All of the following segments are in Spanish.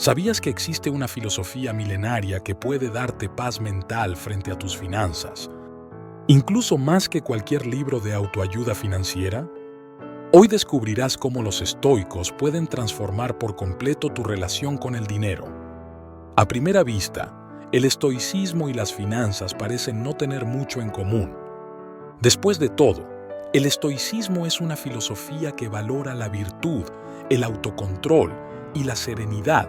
¿Sabías que existe una filosofía milenaria que puede darte paz mental frente a tus finanzas, incluso más que cualquier libro de autoayuda financiera? Hoy descubrirás cómo los estoicos pueden transformar por completo tu relación con el dinero. A primera vista, el estoicismo y las finanzas parecen no tener mucho en común. Después de todo, el estoicismo es una filosofía que valora la virtud, el autocontrol y la serenidad,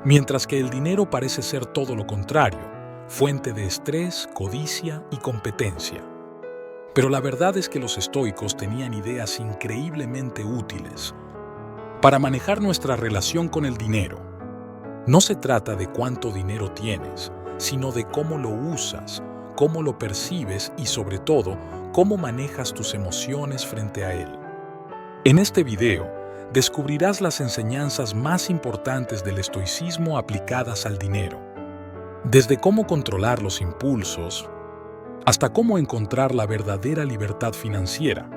mientras que el dinero parece ser todo lo contrario, fuente de estrés, codicia y competencia. Pero la verdad es que los estoicos tenían ideas increíblemente útiles para manejar nuestra relación con el dinero. No se trata de cuánto dinero tienes, sino de cómo lo usas, cómo lo percibes y, sobre todo, cómo manejas tus emociones frente a él. En este video, descubrirás las enseñanzas más importantes del estoicismo aplicadas al dinero. Desde cómo controlar los impulsos, hasta cómo encontrar la verdadera libertad financiera.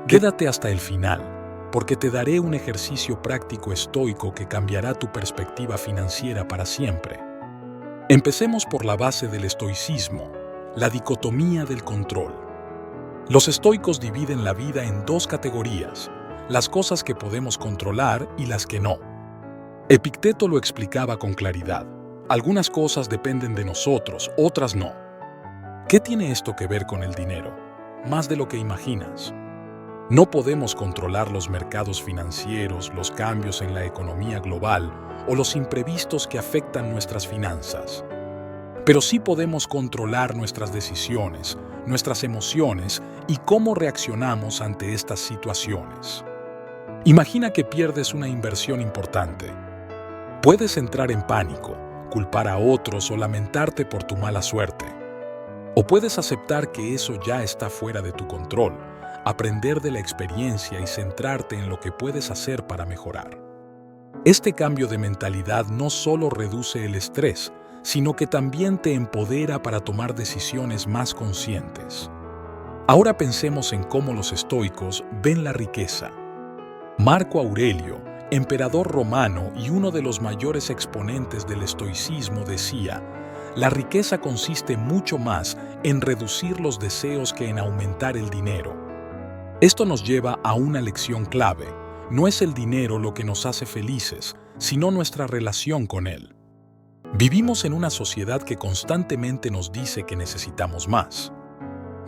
Quédate hasta el final, porque te daré un ejercicio práctico estoico que cambiará tu perspectiva financiera para siempre. Empecemos por la base del estoicismo, la dicotomía del control. Los estoicos dividen la vida en dos categorías: las cosas que podemos controlar y las que no. Epicteto lo explicaba con claridad. Algunas cosas dependen de nosotros, otras no. ¿Qué tiene esto que ver con el dinero? Más de lo que imaginas. No podemos controlar los mercados financieros, los cambios en la economía global o los imprevistos que afectan nuestras finanzas. Pero sí podemos controlar nuestras decisiones, nuestras emociones y cómo reaccionamos ante estas situaciones. Imagina que pierdes una inversión importante. Puedes entrar en pánico, culpar a otros o lamentarte por tu mala suerte. O puedes aceptar que eso ya está fuera de tu control, aprender de la experiencia y centrarte en lo que puedes hacer para mejorar. Este cambio de mentalidad no solo reduce el estrés, sino que también te empodera para tomar decisiones más conscientes. Ahora pensemos en cómo los estoicos ven la riqueza. Marco Aurelio, emperador romano y uno de los mayores exponentes del estoicismo, decía: la riqueza consiste mucho más en reducir los deseos que en aumentar el dinero. Esto nos lleva a una lección clave. No es el dinero lo que nos hace felices, sino nuestra relación con él. Vivimos en una sociedad que constantemente nos dice que necesitamos más.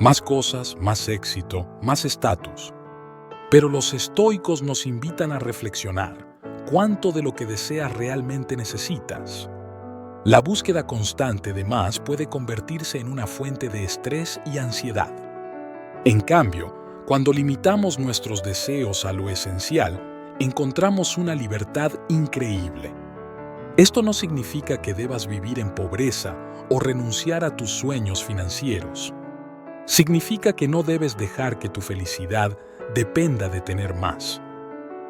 Más cosas, más éxito, más estatus. Pero los estoicos nos invitan a reflexionar. ¿Cuánto de lo que deseas realmente necesitas? La búsqueda constante de más puede convertirse en una fuente de estrés y ansiedad. En cambio, cuando limitamos nuestros deseos a lo esencial, encontramos una libertad increíble. Esto no significa que debas vivir en pobreza o renunciar a tus sueños financieros. Significa que no debes dejar que tu felicidad dependa de tener más.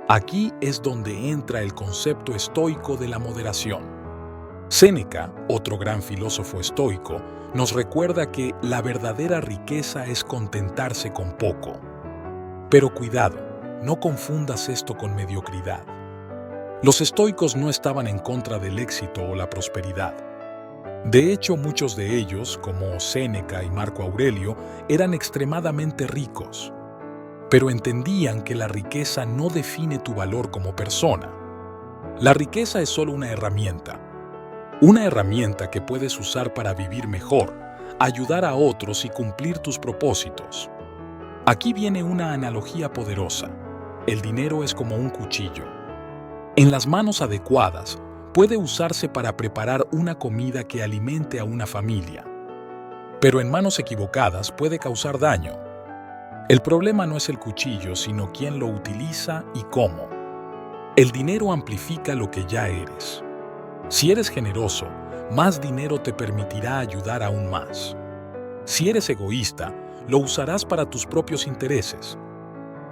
Aquí es donde entra el concepto estoico de la moderación. Séneca, otro gran filósofo estoico, nos recuerda que la verdadera riqueza es contentarse con poco. Pero cuidado, no confundas esto con mediocridad. Los estoicos no estaban en contra del éxito o la prosperidad. De hecho, muchos de ellos, como Séneca y Marco Aurelio, eran extremadamente ricos. Pero entendían que la riqueza no define tu valor como persona. La riqueza es solo una herramienta que puedes usar para vivir mejor, ayudar a otros y cumplir tus propósitos. Aquí viene una analogía poderosa. El dinero es como un cuchillo. En las manos adecuadas, puede usarse para preparar una comida que alimente a una familia. Pero en manos equivocadas puede causar daño. El problema no es el cuchillo, sino quién lo utiliza y cómo. El dinero amplifica lo que ya eres. Si eres generoso, más dinero te permitirá ayudar aún más. Si eres egoísta, lo usarás para tus propios intereses.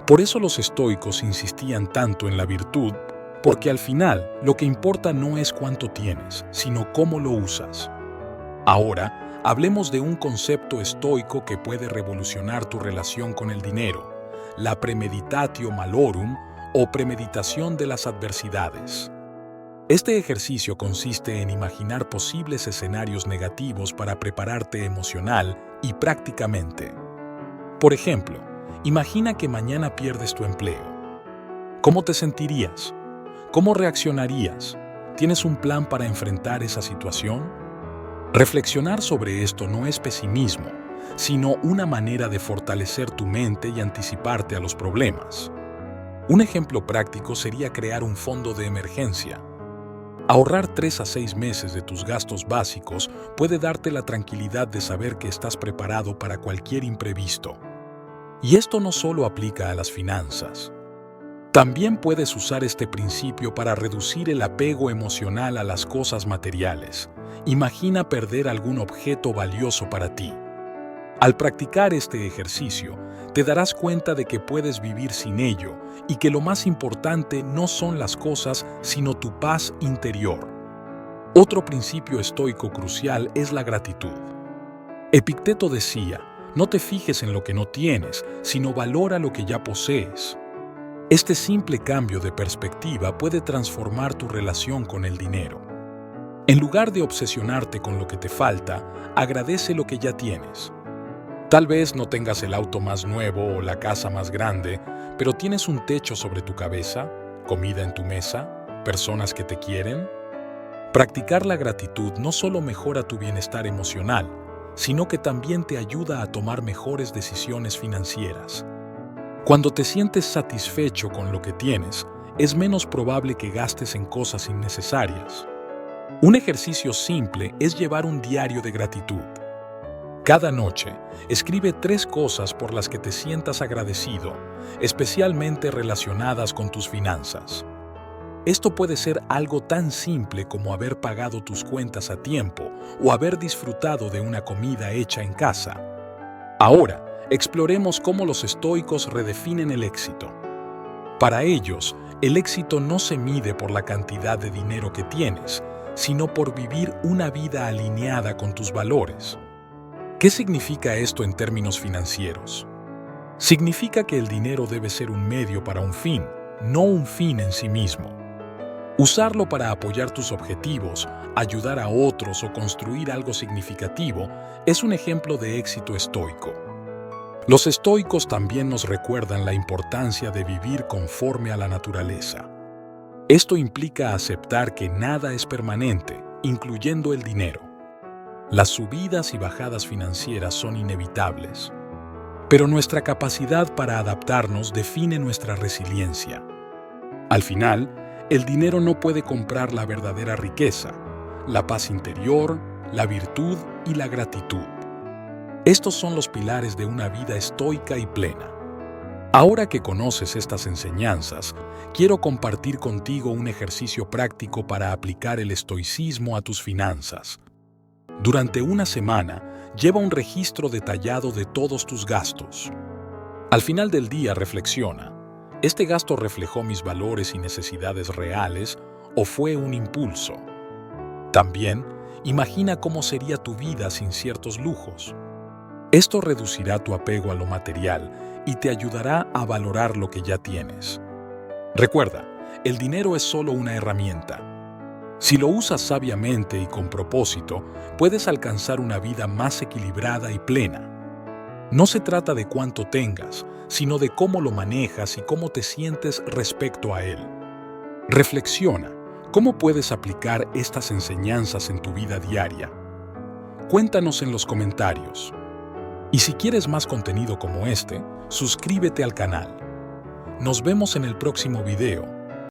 Por eso los estoicos insistían tanto en la virtud, porque al final lo que importa no es cuánto tienes, sino cómo lo usas. Ahora, hablemos de un concepto estoico que puede revolucionar tu relación con el dinero: la premeditatio malorum o premeditación de las adversidades. Este ejercicio consiste en imaginar posibles escenarios negativos para prepararte emocional y prácticamente. Por ejemplo, imagina que mañana pierdes tu empleo. ¿Cómo te sentirías? ¿Cómo reaccionarías? ¿Tienes un plan para enfrentar esa situación? Reflexionar sobre esto no es pesimismo, sino una manera de fortalecer tu mente y anticiparte a los problemas. Un ejemplo práctico sería crear un fondo de emergencia. Ahorrar 3 a 6 meses de tus gastos básicos puede darte la tranquilidad de saber que estás preparado para cualquier imprevisto. Y esto no solo aplica a las finanzas. También puedes usar este principio para reducir el apego emocional a las cosas materiales. Imagina perder algún objeto valioso para ti. Al practicar este ejercicio, te darás cuenta de que puedes vivir sin ello y que lo más importante no son las cosas, sino tu paz interior. Otro principio estoico crucial es la gratitud. Epicteto decía, no te fijes en lo que no tienes, sino valora lo que ya posees. Este simple cambio de perspectiva puede transformar tu relación con el dinero. En lugar de obsesionarte con lo que te falta, agradece lo que ya tienes. Tal vez no tengas el auto más nuevo o la casa más grande, pero tienes un techo sobre tu cabeza, comida en tu mesa, personas que te quieren. Practicar la gratitud no solo mejora tu bienestar emocional, sino que también te ayuda a tomar mejores decisiones financieras. Cuando te sientes satisfecho con lo que tienes, es menos probable que gastes en cosas innecesarias. Un ejercicio simple es llevar un diario de gratitud. Cada noche, escribe 3 cosas por las que te sientas agradecido, especialmente relacionadas con tus finanzas. Esto puede ser algo tan simple como haber pagado tus cuentas a tiempo o haber disfrutado de una comida hecha en casa. Ahora, exploremos cómo los estoicos redefinen el éxito. Para ellos, el éxito no se mide por la cantidad de dinero que tienes, sino por vivir una vida alineada con tus valores. ¿Qué significa esto en términos financieros? Significa que el dinero debe ser un medio para un fin, no un fin en sí mismo. Usarlo para apoyar tus objetivos, ayudar a otros o construir algo significativo es un ejemplo de éxito estoico. Los estoicos también nos recuerdan la importancia de vivir conforme a la naturaleza. Esto implica aceptar que nada es permanente, incluyendo el dinero. Las subidas y bajadas financieras son inevitables, pero nuestra capacidad para adaptarnos define nuestra resiliencia. Al final, el dinero no puede comprar la verdadera riqueza, la paz interior, la virtud y la gratitud. Estos son los pilares de una vida estoica y plena. Ahora que conoces estas enseñanzas, quiero compartir contigo un ejercicio práctico para aplicar el estoicismo a tus finanzas. Durante una semana, lleva un registro detallado de todos tus gastos. Al final del día reflexiona, ¿este gasto reflejó mis valores y necesidades reales o fue un impulso? También, imagina cómo sería tu vida sin ciertos lujos. Esto reducirá tu apego a lo material y te ayudará a valorar lo que ya tienes. Recuerda, el dinero es solo una herramienta. Si lo usas sabiamente y con propósito, puedes alcanzar una vida más equilibrada y plena. No se trata de cuánto tengas, sino de cómo lo manejas y cómo te sientes respecto a él. Reflexiona, ¿cómo puedes aplicar estas enseñanzas en tu vida diaria? Cuéntanos en los comentarios. Y si quieres más contenido como este, suscríbete al canal. Nos vemos en el próximo video.